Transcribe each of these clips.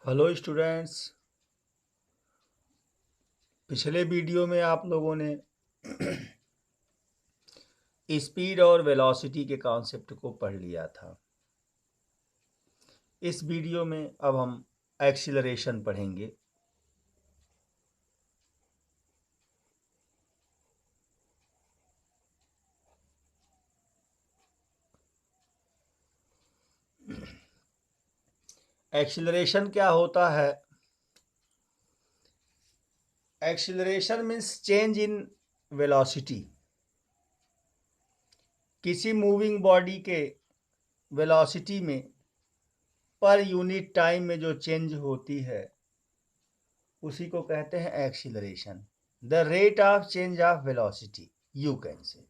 Hello students. पिछले video में आप लोगों ने स्पीड और वेलोसिटी के कॉन्सेप्ट को पढ़ लिया था। इस वीडियो में अब हम एक्सीलरेशन पढ़ेंगे। एक्सीलरेशन क्या होता है? Acceleration means change in velocity. किसी मूविंग बॉडी के वेलोसिटी में पर यूनिट टाइम में जो चेंज होती है उसी को कहते हैं acceleration. The rate of change of velocity you can say.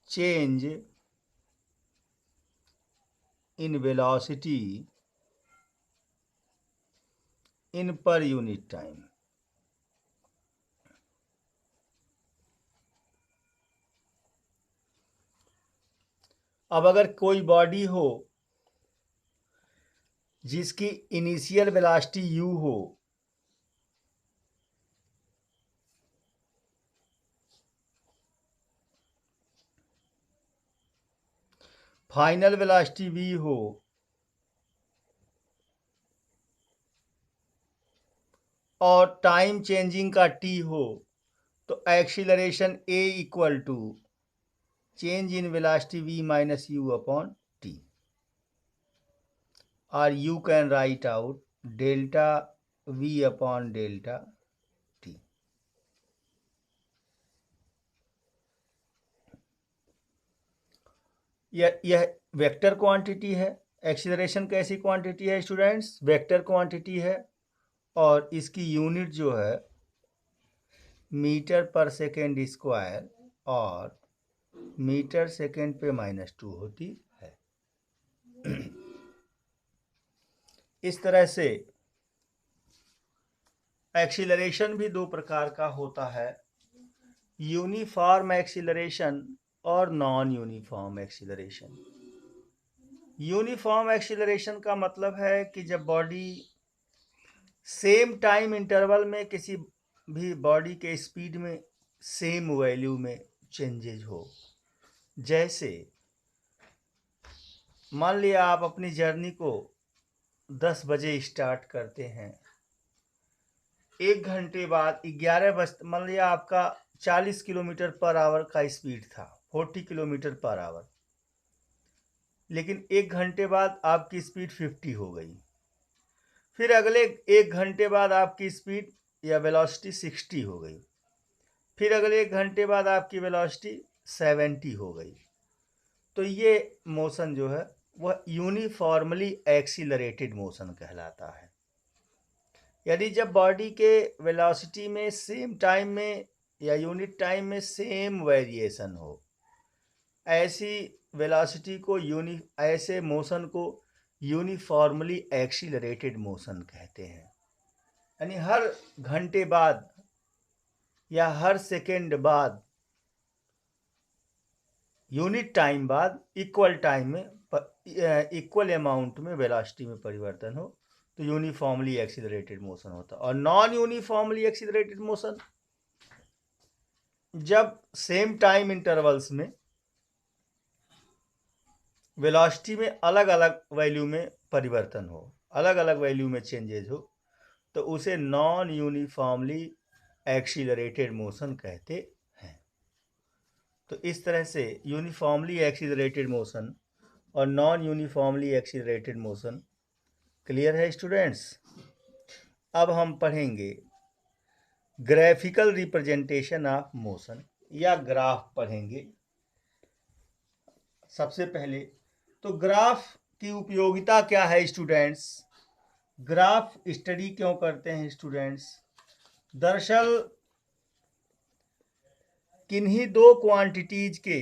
Change in velocity in per unit time। अब अगर कोई बॉडी हो जिसकी इनिशियल वेलोसिटी u हो फाइनल वेलोसिटी v हो और टाइम चेंजिंग का t हो तो acceleration a equal to change in velocity v minus u upon t, और you can write out delta v upon delta t। यह वेक्टर क्वांटिटी है। Acceleration कैसी क्वांटिटी है स्टूडेंट्स? वेक्टर क्वांटिटी है और इसकी यूनिट जो है मीटर पर सेकेंड स्क्वायर और मीटर सेकेंड पे -2 होती है। इस तरह से एक्सीलरेशन भी दो प्रकार का होता है, यूनिफॉर्म एक्सीलरेशन और non uniform acceleration. Uniform acceleration का मतलब है कि जब बॉडी सेम टाइम इंटरवल में किसी भी बॉडी के स्पीड में सेम वैल्यू में चेंजेज हो। जैसे मान लिया आप अपनी जर्नी को 10 बजे स्टार्ट करते हैं, 1 घंटे बाद 11 बजे, मान लिया आपका 40 किलोमीटर पर आवर का स्पीड था, 40 किलोमीटर पर आवर, लेकिन 1 घंटे बाद आपकी स्पीड 50 हो गई। फिर अगले 1 घंटे बाद आपकी स्पीड या वेलोसिटी 60 हो गई। फिर अगले 1 घंटे बाद आपकी वेलोसिटी 70 हो गई। तो ये मोशन जो है वह यूनिफॉर्मली एक्सीलरेटेड मोशन कहलाता है। यदि जब बॉडी के वेलोसिटी में सेम टाइम में या यूनिट टाइम में सेम वेरिएशन हो, ऐसी वेलोसिटी को ऐसे मोशन को यूनिफॉर्मली एक्सीलरेटेड मोशन कहते हैं। यानी हर घंटे बाद या हर सेकेंड बाद, यूनिट टाइम बाद, इक्वल टाइम में इक्वल अमाउंट में वेलोसिटी में परिवर्तन हो तो यूनिफॉर्मली एक्सीलरेटेड मोशन होता है। और नॉन यूनिफॉर्मली एक्सीलरेटेड मोशन जब सेम टाइम इंटरवल्स में वेलोसिटी में अलग अलग वैल्यू में परिवर्तन हो, अलग अलग वैल्यू में चेंजेज हो, तो उसे नॉन यूनिफॉर्मली एक्सीलरेटेड मोशन कहते हैं। तो इस तरह से यूनिफॉर्मली एक्सीलरेटेड मोशन और non uniformly accelerated motion clear है स्टूडेंट्स? अब हम पढ़ेंगे ग्राफिकल रिप्रेजेंटेशन ऑफ मोशन या ग्राफ पढ़ेंगे। सबसे पहले तो ग्राफ की उपयोगिता क्या है स्टूडेंट्स? ग्राफ स्टडी क्यों करते हैं स्टूडेंट्स? दरअसल किन्हीं दो क्वांटिटीज के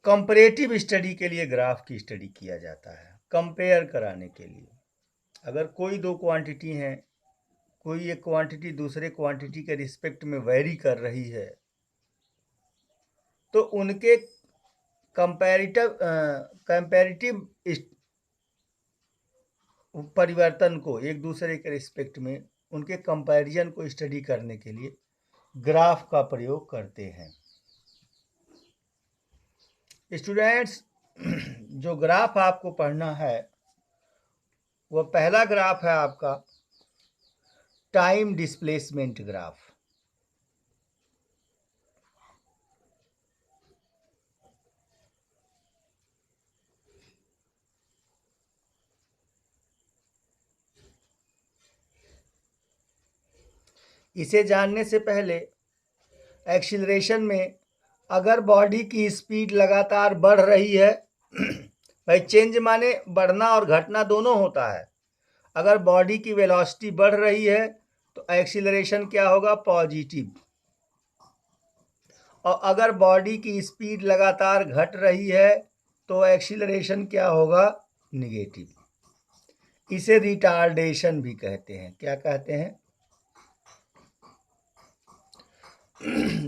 कंपैरेटिव स्टडी के लिए ग्राफ की स्टडी किया जाता है, कंपेयर कराने के लिए। अगर कोई दो क्वांटिटी हैं, कोई एक क्वांटिटी दूसरे क्वांटिटी के रिस्पेक्ट में वेरी कर रही है, तो उनके कंपैरेटिव परिवर्तन को एक दूसरे के रिस्पेक्ट में उनके कंपैरिजन को स्टडी करने के लिए ग्राफ का प्रयोग करते हैं। स्टूडेंट्स, जो ग्राफ आपको पढ़ना है वो पहला ग्राफ है आपका टाइम डिस्प्लेसमेंट ग्राफ। इसे जानने से पहले एक्सीलरेशन में अगर बॉडी की स्पीड लगातार बढ़ रही है भाई चेंज माने बढ़ना और घटना दोनों होता है। अगर बॉडी की वेलोसिटी बढ़ रही है तो एक्सीलरेशन क्या होगा? पॉजिटिव। और अगर बॉडी की स्पीड लगातार घट रही है तो एक्सीलरेशन क्या होगा? निगेटिव। इसे रिटार्डेशन भी कहते हैं। क्या कहते हैं?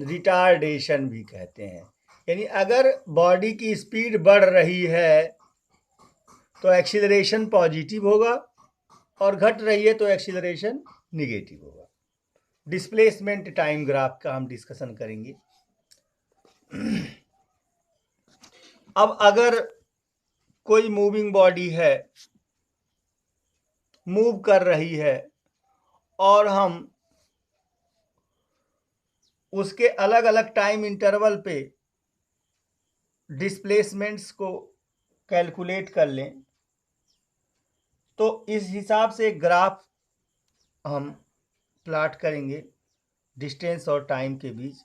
रिटार्डेशन भी कहते हैं। यानी अगर बॉडी की स्पीड बढ़ रही है तो एक्सीलरेशन पॉजिटिव होगा और घट रही है तो एक्सीलरेशन निगेटिव होगा। डिस्प्लेसमेंट टाइम ग्राफ का हम डिस्कशन करेंगे। अब अगर कोई मूविंग बॉडी है, मूव कर रही है और हम उसके अलग अलग टाइम इंटरवल पे डिस्प्लेसमेंट्स को कैलकुलेट कर लें तो इस हिसाब से ग्राफ हम प्लॉट करेंगे डिस्टेंस और टाइम के बीच,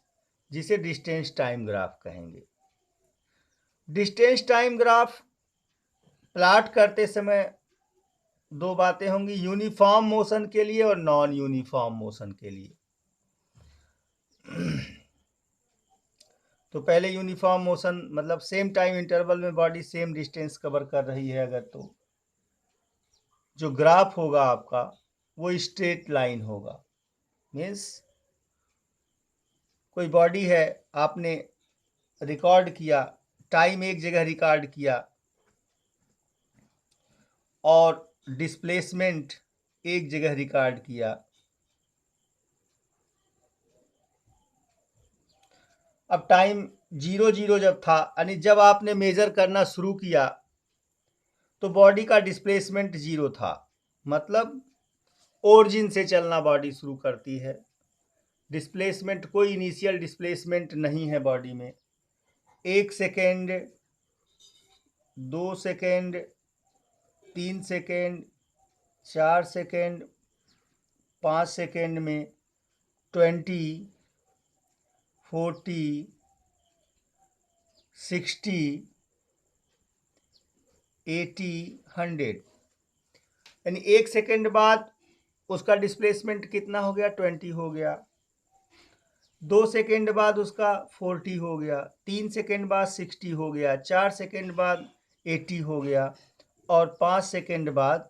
जिसे डिस्टेंस टाइम ग्राफ कहेंगे। डिस्टेंस टाइम ग्राफ प्लॉट करते समय दो बातें होंगी, यूनिफॉर्म मोशन के लिए और नॉन यूनिफॉर्म मोशन के लिए। तो पहले यूनिफॉर्म मोशन मतलब सेम टाइम इंटरवल में बॉडी सेम डिस्टेंस कवर कर रही है अगर, तो जो ग्राफ होगा आपका वो स्ट्रेट लाइन होगा। मीन्स कोई बॉडी है, आपने रिकॉर्ड किया, टाइम एक जगह रिकॉर्ड किया और डिस्प्लेसमेंट एक जगह रिकॉर्ड किया। अब टाइम 0 जब था, यानी जब आपने मेजर करना शुरू किया तो बॉडी का डिस्प्लेसमेंट 0 था, मतलब ओरिजिन से चलना बॉडी शुरू करती है। डिस्प्लेसमेंट, कोई इनिशियल डिस्प्लेसमेंट नहीं है बॉडी में। 1 second, 2 second, 3 second, 4 second, 5 second में 20, 40, 60, 80, 100, यानी 1 सेकेंड बाद उसका डिस्प्लेसमेंट कितना हो गया? 20 हो गया। 2 सेकेंड बाद उसका 40 हो गया, 3 सेकेंड बाद 60 हो गया, 4 सेकेंड बाद 80 हो गया और 5 सेकेंड बाद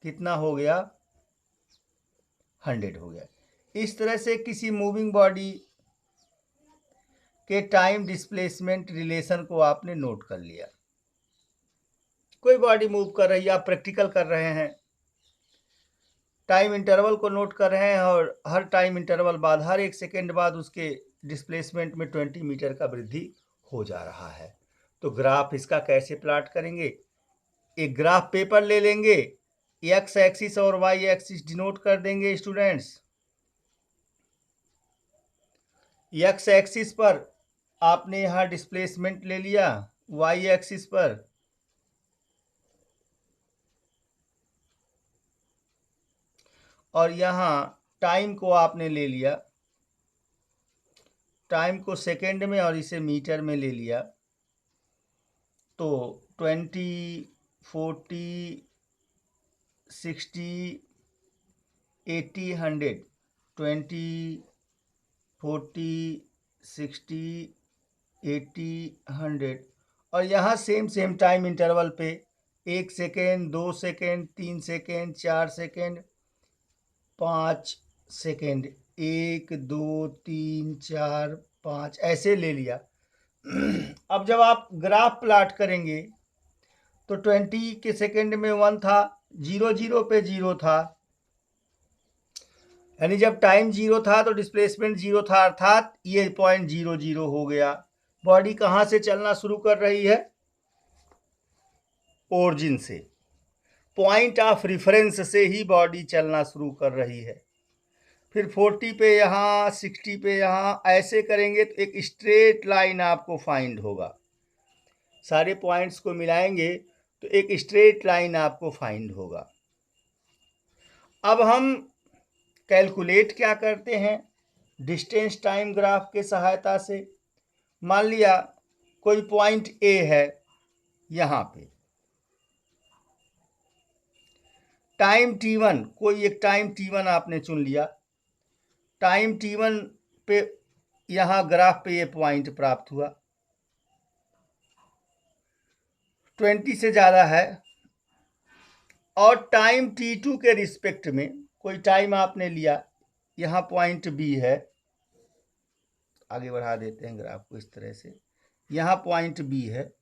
कितना हो गया? 100 हो गया। इस तरह से किसी मूविंग बॉडी के टाइम डिस्प्लेसमेंट रिलेशन को आपने नोट कर लिया। कोई बॉडी मूव कर रही है, आप प्रैक्टिकल कर रहे हैं, टाइम इंटरवल को नोट कर रहे हैं और हर टाइम इंटरवल बाद, हर 1 सेकेंड बाद उसके डिस्प्लेसमेंट में 20 मीटर का वृद्धि हो जा रहा है। तो ग्राफ इसका कैसे प्लॉट करेंगे? एक ग्राफ पेपर ले लेंगे, एक्स एक्सिस और वाई एक्सिस डिनोट कर देंगे स्टूडेंट्स। एक्स एक्सिस पर आपने यहाँ डिस्प्लेसमेंट ले लिया, वाई एक्सिस पर और यहाँ टाइम को आपने ले लिया, टाइम को सेकेंड में और इसे मीटर में ले लिया। तो 20, 40, 60, 80, 100, 20, 40, 60, 80, 100 और यहाँ सेम टाइम इंटरवल पे 1 second, 2 second, 3 second, 4 second, 5 second, 1 2 3 4 5 ऐसे ले लिया। अब जब आप ग्राफ प्लाट करेंगे तो 20 के सेकेंड में 1 था, 0 0 पे 0 था, यानी जब टाइम 0 था तो डिस्प्लेसमेंट 0 था, अर्थात ये पॉइंट 0 0 हो गया। बॉडी कहाँ से चलना शुरू कर रही है? ओरिजिन से, पॉइंट ऑफ रेफरेंस से ही बॉडी चलना शुरू कर रही है। फिर 40 पे यहाँ, 60 पे यहाँ, ऐसे करेंगे तो एक स्ट्रेट लाइन आपको फाइंड होगा। सारे पॉइंट्स को मिलाएंगे तो एक स्ट्रेट लाइन आपको फाइंड होगा। अब हम कैलकुलेट क्या करते हैं? डिस्टेंस टाइम ग्राफ के सहायता से। मान लिया कोई पॉइंट ए है यहाँ पे, टाइम t1, कोई एक टाइम t1 आपने चुन लिया। टाइम t1 पे यहाँ ग्राफ पे ये पॉइंट प्राप्त हुआ, 20 से ज़्यादा है। और टाइम t2 के रिस्पेक्ट में कोई टाइम आपने लिया, यहाँ पॉइंट बी है, आगे बढ़ा देते हैं ग्राफ को इस तरह से, यहाँ पॉइंट बी है,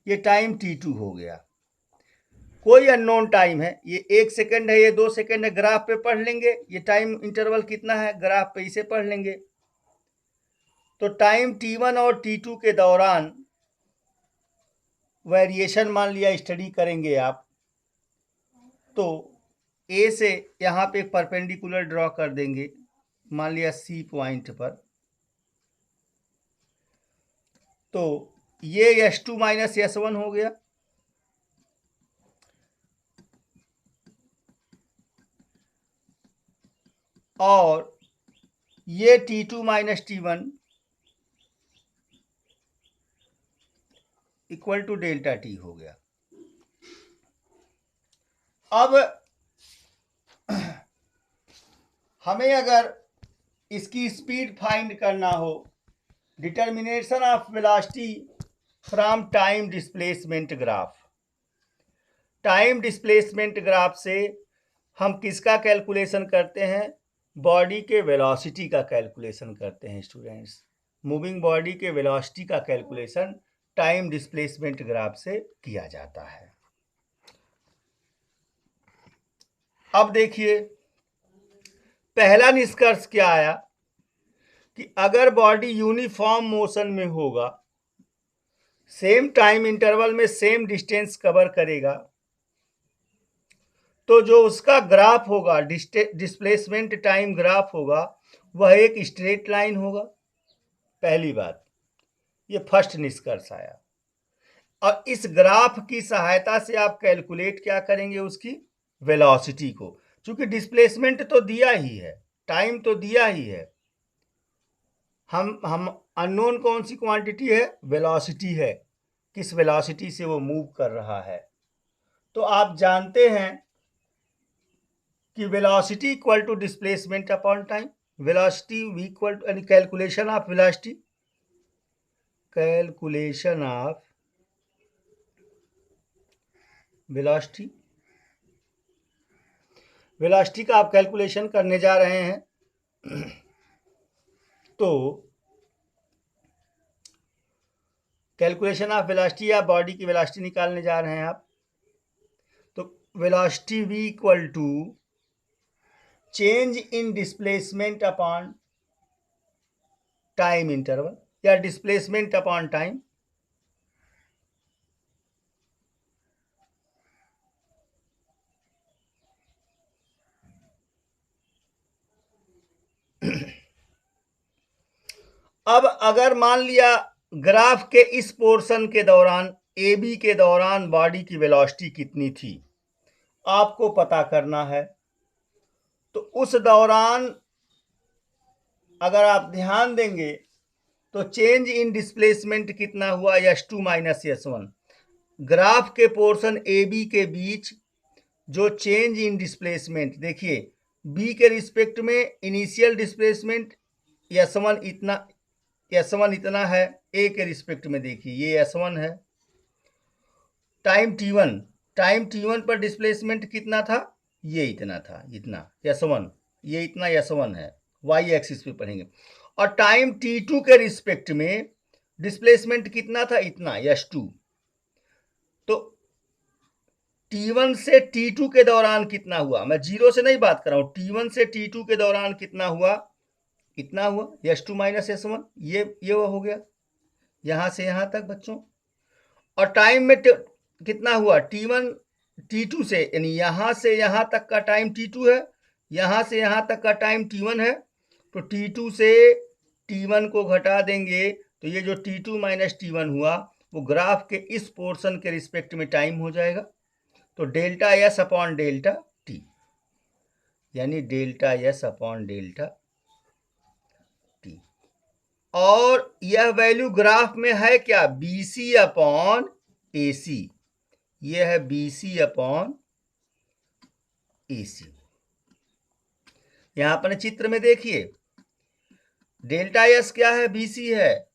ये टाइम t2 हो गया। कोई अननोन टाइम है, ये 1 सेकेंड है, ये 2 सेकेंड है, ग्राफ पे पढ़ लेंगे। ये टाइम इंटरवल कितना है, ग्राफ पे इसे पढ़ लेंगे। तो टाइम t1 और t2 के दौरान वेरिएशन मान लिया स्टडी करेंगे आप, तो ए से यहाँ पे परपेंडिकुलर ड्रॉ कर देंगे, मान लिया सी पॉइंट पर। तो ये S2 माइनस S1 हो गया, और ये T2 minus T1 equal to delta T हो गया। अब हमें अगर इसकी स्पीड फाइंड करना हो, determination of velocity from time displacement graph. Time displacement graph से हम किसका कैलकुलेशन करते हैं? बॉडी के वेलोसिटी का कैलकुलेशन करते हैं स्टूडेंट्स। मूविंग बॉडी के वेलोसिटी का कैलकुलेशन टाइम डिस्प्लेसमेंट ग्राफ से किया जाता है। अब देखिए पहला निष्कर्ष क्या आया कि अगर बॉडी यूनिफॉर्म मोशन में होगा, सेम टाइम इंटरवल में सेम डिस्टेंस कवर करेगा, तो जो उसका ग्राफ होगा, डिस्प्लेसमेंट टाइम ग्राफ होगा, वह एक स्ट्रेट लाइन होगा। पहली बात, ये फर्स्ट निष्कर्ष आया। और इस ग्राफ की सहायता से आप कैलकुलेट क्या करेंगे? उसकी वेलोसिटी को। चूंकि डिस्प्लेसमेंट तो दिया ही है, टाइम तो दिया ही है, हम अननोन कौन सी क्वांटिटी है? वेलोसिटी है, किस वेलोसिटी से वो मूव कर रहा है। तो आप जानते हैं कि velocity equal to displacement upon time. Velocity equal to, यानी calculation of velocity, calculation of velocity, velocity का आप कैलकुलेशन करने जा रहे हैं। तो कैलकुलेशन ऑफ वेलोसिटी, या बॉडी की वेलोसिटी निकालने जा रहे हैं आप, तो velocity v equal to change in displacement upon time interval, या डिस्प्लेसमेंट अपॉन टाइम। अब अगर मान लिया ग्राफ के इस पोर्शन के दौरान, ए बी के दौरान बॉडी की वेलोसिटी कितनी थी आपको पता करना है, तो उस दौरान अगर आप ध्यान देंगे तो चेंज इन डिस्प्लेसमेंट कितना हुआ? S2 minus S1। ग्राफ के पोर्शन ए बी के बीच जो चेंज इन डिस्प्लेसमेंट, देखिए बी के रिस्पेक्ट में इनिशियल डिस्प्लेसमेंट S1 इतना है, ए के रिस्पेक्ट में देखिए ये S1 है। टाइम T1 टाइम t1 पर डिस्प्लेसमेंट कितना था, ये इतना था, इतना s1, ये इतना s1 है, y एक्सिस पे पढ़ेंगे। और टाइम t2 के रिस्पेक्ट में डिस्प्लेसमेंट कितना था, इतना s2। तो t1 से t2 के दौरान कितना हुआ, मैं जीरो से नहीं बात कर रहा हूं, t1 से t2 के दौरान कितना हुआ, इतना हुआ, s2 माइनस s1, ये वो हो गया यहां से यहां तक बच्चों। और टाइम में कितना हुआ, t1 t2 से, यानी यहां से यहां तक का टाइम t2 है, यहां से यहां तक का टाइम t1 है। तो t2 से t1 को घटा देंगे तो ये जो t2 माइनस t1 हुआ वो ग्राफ के इस पोर्शन के रिस्पेक्ट में टाइम हो जाएगा। तो delta S upon delta T, यानी delta S upon delta T. और यह वैल्यू ग्राफ में है क्या, BC अपॉन AC, यह है BC अपॉन AC। यहां अपने चित्र में देखिए डेल्टा एस क्या है, BC है,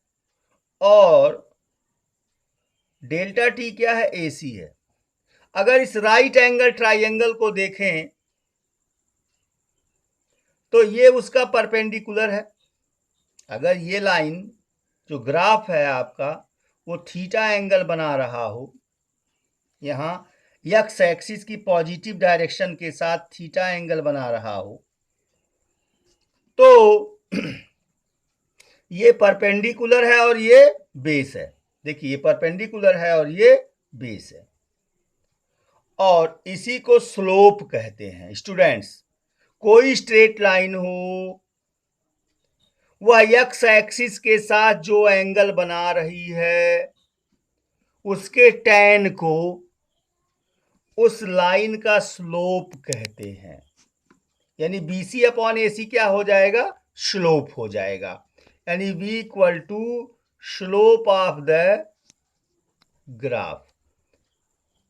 और डेल्टा टी क्या है, AC है। अगर इस राइट एंगल ट्राइंगल को देखें तो ये उसका परपेंडिकुलर है। अगर ये लाइन जो ग्राफ है आपका वो थीटा एंगल बना रहा हो, यहां एक्स एक्सिस की पॉजिटिव डायरेक्शन के साथ थीटा एंगल बना रहा हो, तो ये परपेंडिकुलर है और ये बेस है। देखिए ये परपेंडिकुलर है और ये बेस है, और इसी को स्लोप कहते हैं स्टूडेंट्स। कोई स्ट्रेट लाइन हो, वह एक्स एक्सिस के साथ जो एंगल बना रही है उसके टैन को उस लाइन का स्लोप कहते हैं। यानी BC अपॉन AC क्या हो जाएगा, स्लोप हो जाएगा। यानी V equal to slope of the graph.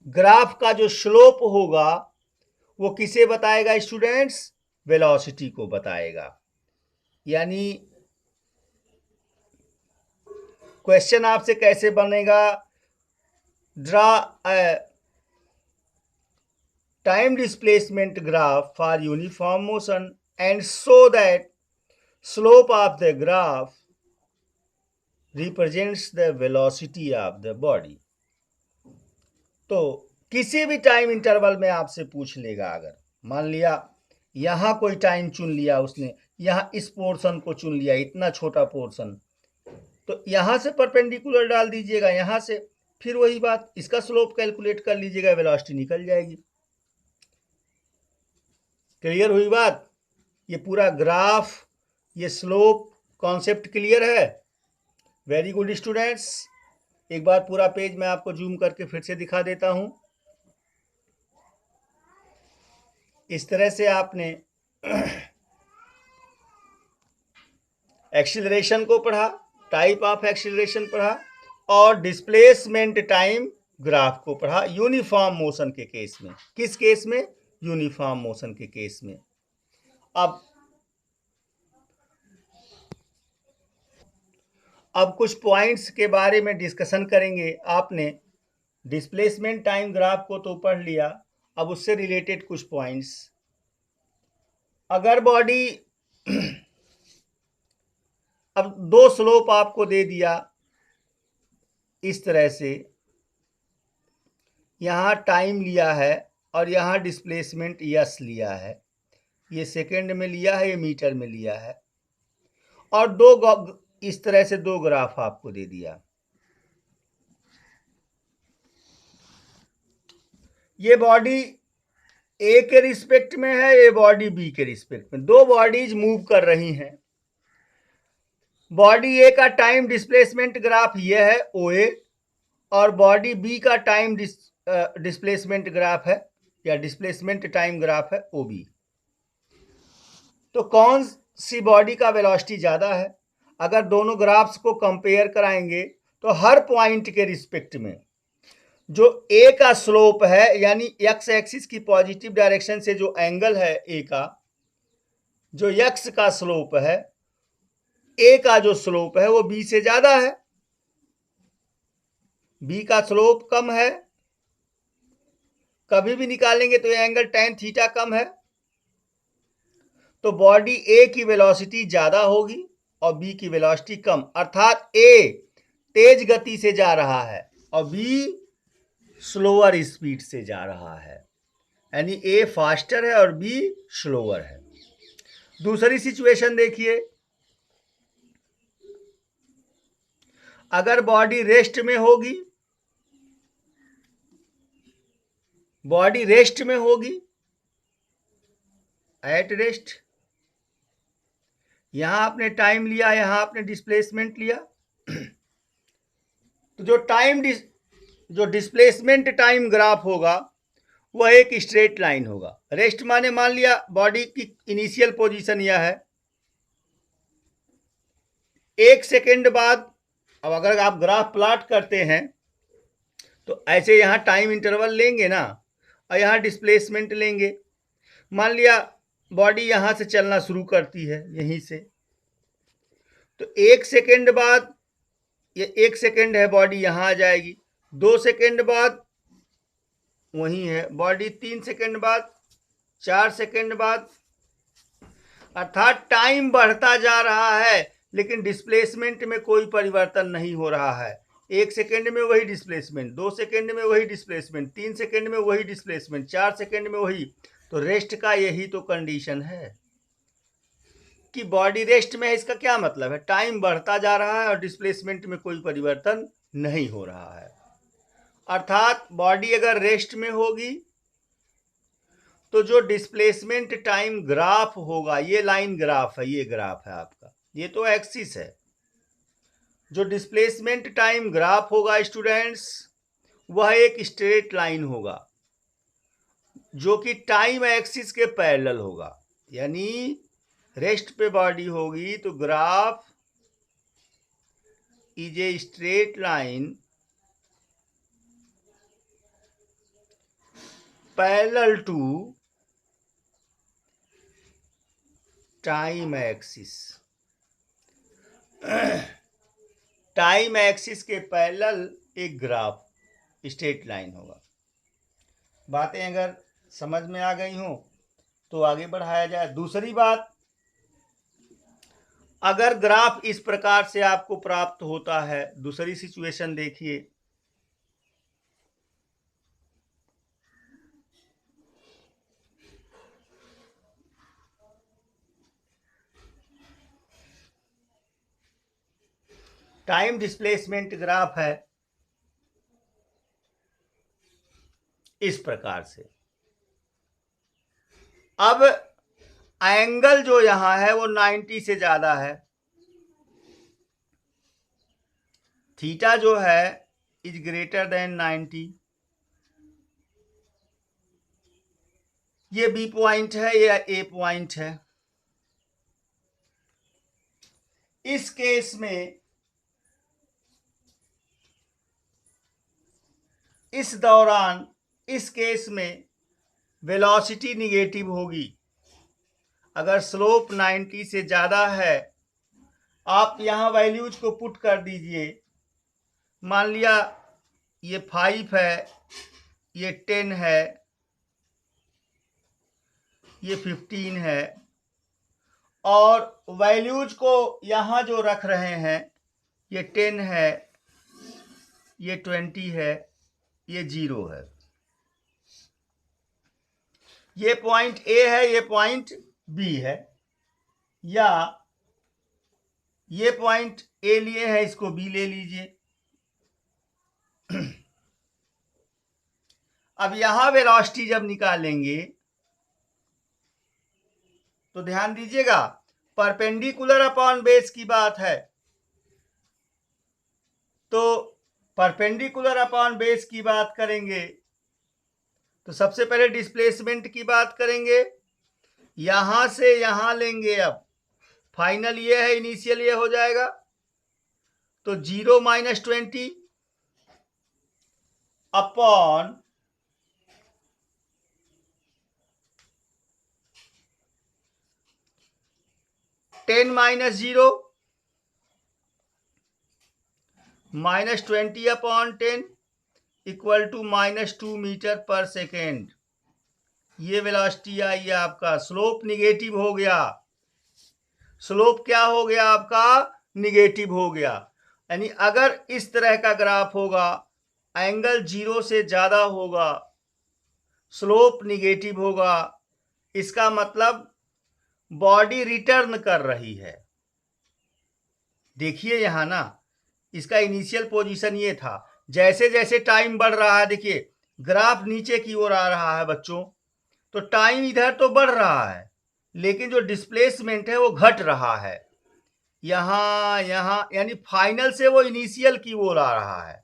Graph का जो स्लोप होगा वो किसे बताएगा स्टूडेंट्स, वेलोसिटी को बताएगा। यानी क्वेश्चन आपसे कैसे बनेगा, draw time displacement graph for uniform motion and show that slope of the graph represents the velocity of the body। तो किसी भी टाइम इंटरवल में आपसे पूछ लेगा, अगर मान लिया यहां कोई टाइम चुन लिया उसने, यहां इस पोर्शन को चुन लिया, इतना छोटा पोर्शन, तो यहां से परपेंडिकुलर डाल दीजिएगा, यहां से फिर वही बात, इसका स्लोप कैलकुलेट कर लीजिएगा, वेलोसिटी निकल जाएगी। क्लियर हुई बात, ये पूरा ग्राफ, ये स्लोप कॉन्सेप्ट क्लियर है। वेरी गुड स्टूडेंट्स, एक बार पूरा पेज मैं आपको जूम करके फिर से दिखा देता हूं। इस तरह से आपने एक्सीलरेशन को पढ़ा, टाइप ऑफ एक्सीलरेशन पढ़ा, और डिस्प्लेसमेंट टाइम ग्राफ को पढ़ा यूनिफॉर्म मोशन के केस में। किस केस में, यूनिफॉर्म मोशन के केस में। अब कुछ पॉइंट्स के बारे में डिस्कशन करेंगे। आपने डिस्प्लेसमेंट टाइम ग्राफ को तो पढ़ लिया, अब उससे रिलेटेड कुछ पॉइंट्स। अगर बॉडी अब दो स्लोप आपको दे दिया इस तरह से, यहां टाइम लिया है और यहां डिस्प्लेसमेंट यस लिया है, ये सेकंड में लिया है, ये मीटर में लिया है, और दो इस तरह से दो ग्राफ आपको दे दिया। ये बॉडी ए के रिस्पेक्ट में है, ये बॉडी बी के रिस्पेक्ट में, दो बॉडीज मूव कर रही हैं। बॉडी ए का टाइम डिस्प्लेसमेंट ग्राफ ये है OA, और बॉडी बी का टाइम डिस्प्लेसमेंट ग्राफ है, या डिस्प्लेसमेंट टाइम ग्राफ है OB। तो कौन सी बॉडी का वेलोसिटी ज्यादा है, अगर दोनों ग्राफ्स को कंपेयर कराएंगे तो हर पॉइंट के रिस्पेक्ट में जो ए का स्लोप है, यानी एक्स एक्सिस की पॉजिटिव डायरेक्शन से जो एंगल है ए का, जो एक्स का स्लोप है, ए का जो स्लोप है वो बी से ज्यादा है, बी का स्लोप कम है, कभी भी निकालेंगे तो ये एंगल tan थीटा कम है, तो बॉडी ए की वेलोसिटी ज्यादा होगी और बी की वेलोसिटी कम, अर्थात ए तेज गति से जा रहा है और बी स्लोअर स्पीड से जा रहा है, यानी ए फास्टर है और बी स्लोअर है। दूसरी सिचुएशन देखिए, अगर बॉडी रेस्ट में होगी, बॉडी रेस्ट में होगी, एट रेस्ट, यहां आपने टाइम लिया, यहां आपने डिस्प्लेसमेंट लिया, तो जो डिस्प्लेसमेंट टाइम ग्राफ होगा वह एक स्ट्रेट लाइन होगा। रेस्ट माने मान लिया बॉडी की इनिशियल पोजीशन यह है, 1 सेकेंड बाद, अब अगर आप ग्राफ प्लॉट करते हैं तो ऐसे यहां टाइम इंटरवल लेंगे ना और यहां डिस्प्लेसमेंट लेंगे। मान लिया बॉडी यहां से चलना शुरू करती है यहीं से, तो 1 सेकेंड बाद, ये 1 सेकेंड है, बॉडी यहां आ जाएगी, 2 सेकेंड बाद वहीं है बॉडी, 3 सेकेंड बाद, 4 सेकेंड बाद, अर्थात टाइम बढ़ता जा रहा है लेकिन डिस्प्लेसमेंट में कोई परिवर्तन नहीं हो रहा है। 1 सेकेंड में वही डिस्प्लेसमेंट, 2 सेकेंड में वही डिस्प्लेसमेंट, 3 सेकेंड में वही डिस्प्लेसमेंट, 4 सेकेंड में वही। तो रेस्ट का यही तो कंडीशन है कि बॉडी रेस्ट में है। इसका क्या मतलब है, टाइम बढ़ता जा रहा है और डिस्प्लेसमेंट में कोई परिवर्तन नहीं हो रहा है। अर्थात बॉडी अगर रेस्ट में होगी तो जो डिस्प्लेसमेंट टाइम ग्राफ होगा, ये लाइन ग्राफ है, ये ग्राफ है आपका, ये तो एक्सिस है, जो डिस्प्लेसमेंट टाइम ग्राफ होगा स्टूडेंट्स वह एक स्ट्रेट लाइन होगा जो कि टाइम एक्सिस के पैरेलल होगा। यानी रेस्ट पे बॉडी होगी तो graph is a straight line parallel to time axis. Time axis के पैरेलल एक ग्राफ स्ट्रेट लाइन होगा। बातें अगर समझ में आ गई हो तो आगे बढ़ाया जाए। दूसरी बात, अगर ग्राफ इस प्रकार से आपको प्राप्त होता है, दूसरी सिचुएशन देखिए, टाइम डिस्प्लेसमेंट ग्राफ है इस प्रकार से। अब एंगल जो यहां है वो 90 से ज्यादा है, थीटा जो है इज ग्रेटर देन 90। ये बी पॉइंट है, ये ए पॉइंट है। इस केस में, इस दौरान, इस केस में वेलोसिटी निगेटिव होगी। अगर स्लोप 90 से ज्यादा है, आप यहां वैल्यूज को पुट कर दीजिए। मान लिया ये 5 है, ये 10 है, ये 15 है, और वैल्यूज को यहां जो रख रहे हैं, ये 10 है, ये 20 है, ये 0 है। ये पॉइंट ए है, ये पॉइंट बी है, या ये पॉइंट ए लिए है, इसको बी ले लीजिए। अब यहां वेलोसिटी जब निकालेंगे तो ध्यान दीजिएगा, परपेंडिकुलर अपॉन बेस की बात है, तो परपेंडिकुलर अपॉन बेस की बात करेंगे तो सबसे पहले डिस्प्लेसमेंट की बात करेंगे, यहां से यहां लेंगे। अब फाइनल ये है, इनिशियल ये हो जाएगा, तो 0 - 20 upon 10 - 0 -20 upon 10, equal to -2 metre per second. ये वेलोसिटी आई है आपका, स्लोप निगेटिव हो गया। स्लोप क्या हो गया आपका? निगेटिव हो गया। यानी अगर इस तरह का ग्राफ होगा, एंगल 0 से ज्यादा होगा, स्लोप निगेटिव होगा, इसका मतलब बॉडी रिटर्न कर रही है। देखिए यहां ना, इसका इनिशियल पोजीशन ये था, जैसे जैसे टाइम बढ़ रहा है, देखिए ग्राफ नीचे की ओर आ रहा है बच्चों, तो टाइम इधर तो बढ़ रहा है, लेकिन जो डिस्प्लेसमेंट है वो घट रहा है। यहां यानी फाइनल से वो इनिशियल की ओर आ रहा है।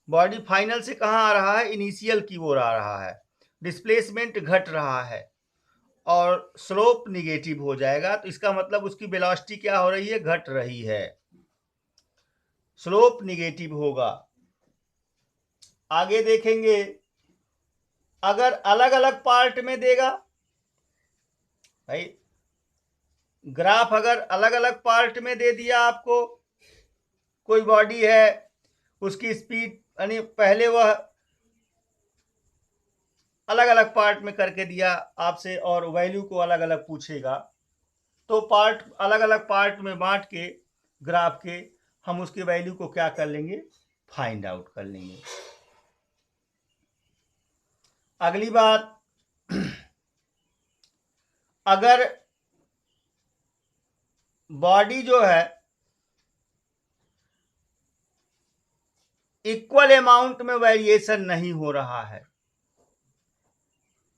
बॉडी फाइनल से कहां आ रहा है? इनिशियल की ओर आ रहा है। डिस्प्लेसमेंट घट रहा है और स्लोप निगेटिव हो जाएगा, तो इसका मतलब उसकी वेलोसिटी क्या हो रही है? घट रही है। स्लोप निगेटिव होगा। आगे देखेंगे, अगर अलग अलग पार्ट में देगा भाई, ग्राफ अगर अलग अलग पार्ट में दे दिया आपको, कोई बॉडी है, उसकी स्पीड यानी पहले वह अलग अलग पार्ट में करके दिया आपसे और वैल्यू को अलग अलग पूछेगा, तो पार्ट अलग अलग पार्ट में बांट के ग्राफ के हम उसके वैल्यू को क्या कर लेंगे? फाइंड आउट कर लेंगे। अगली बात, अगर बॉडी जो है इक्वल अमाउंट में वेरिएशन नहीं हो रहा है,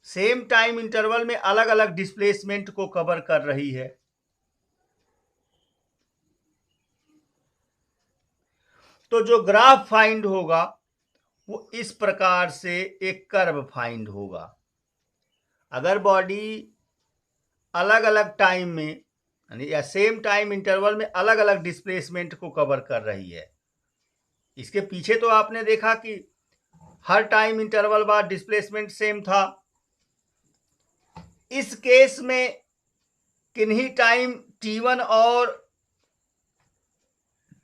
सेम टाइम इंटरवल में अलग अलग डिस्प्लेसमेंट को कवर कर रही है, तो जो ग्राफ फाइंड होगा वो इस प्रकार से एक कर्व फाइंड होगा। अगर बॉडी अलग अलग टाइम में या सेम टाइम इंटरवल में अलग अलग डिस्प्लेसमेंट को कवर कर रही है, इसके पीछे तो आपने देखा कि हर टाइम इंटरवल बाद डिस्प्लेसमेंट सेम था। इस केस में किन्हीं टाइम t1 और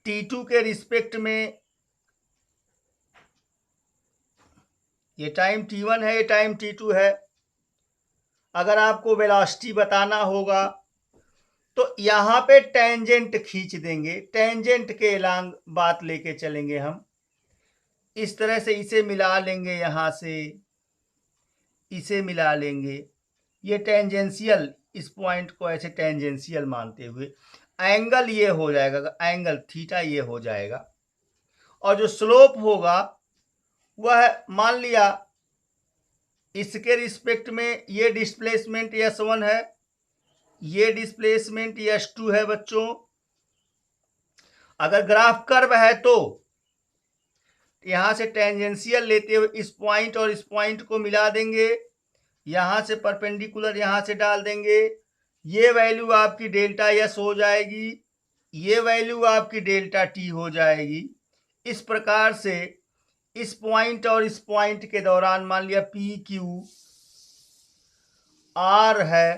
t2 के रिस्पेक्ट में, ये टाइम t1 है, ये टाइम t2 है, अगर आपको वेलोसिटी बताना होगा तो यहां पे टेंजेंट खींच देंगे, टेंजेंट के एलांग बात लेके चलेंगे हम। इस तरह से इसे मिला लेंगे, यहां से इसे मिला लेंगे, ये टेंजेंशियल, इस पॉइंट को ऐसे टेंजेंशियल मानते हुए एंगल ये हो जाएगा, एंगल थीटा ये हो जाएगा। और जो स्लोप होगा वह मान लिया इसके रिस्पेक्ट में ये डिस्प्लेसमेंट S1 है, ये डिस्प्लेसमेंट S2 है बच्चों। अगर ग्राफ कर्व है तो यहां से टेंजेंशियल लेते हुए इस पॉइंट और इस पॉइंट को मिला देंगे, यहां से परपेंडिकुलर यहां से डाल देंगे, ये वैल्यू आपकी डेल्टा S हो जाएगी, ये वैल्यू आपकी डेल्टा T हो जाएगी। इस प्रकार से इस पॉइंट और इस पॉइंट के दौरान मान लिया PQ R है,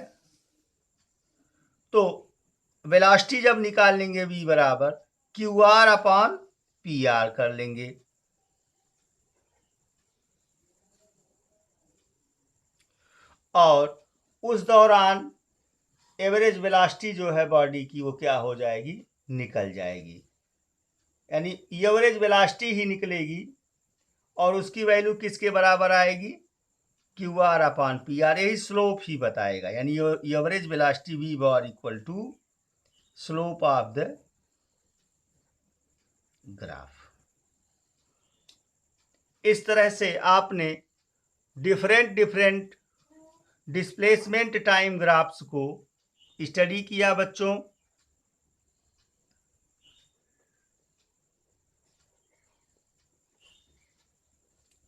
तो वेलोसिटी जब निकाल लेंगे V बराबर QR अपॉन PR कर लेंगे। और उस दौरान एवरेज वेलोसिटी जो है बॉडी की वो क्या हो जाएगी? निकल जाएगी। यानी एवरेज वेलोसिटी ही निकलेगी और उसकी वैल्यू किसके बराबर आएगी? QR upon PR। यही स्लोप ही बताएगा, यानी average velocity V bar equal to slope of the graph. इस तरह से आपने डिफरेंट डिस्प्लेसमेंट टाइम ग्राफ्स को स्टडी किया बच्चों।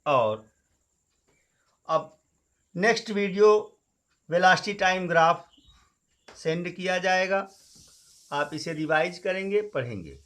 और अब next video velocity time graph send किया जाएगा, आप इसे रिवाइज करेंगे, पढ़ेंगे।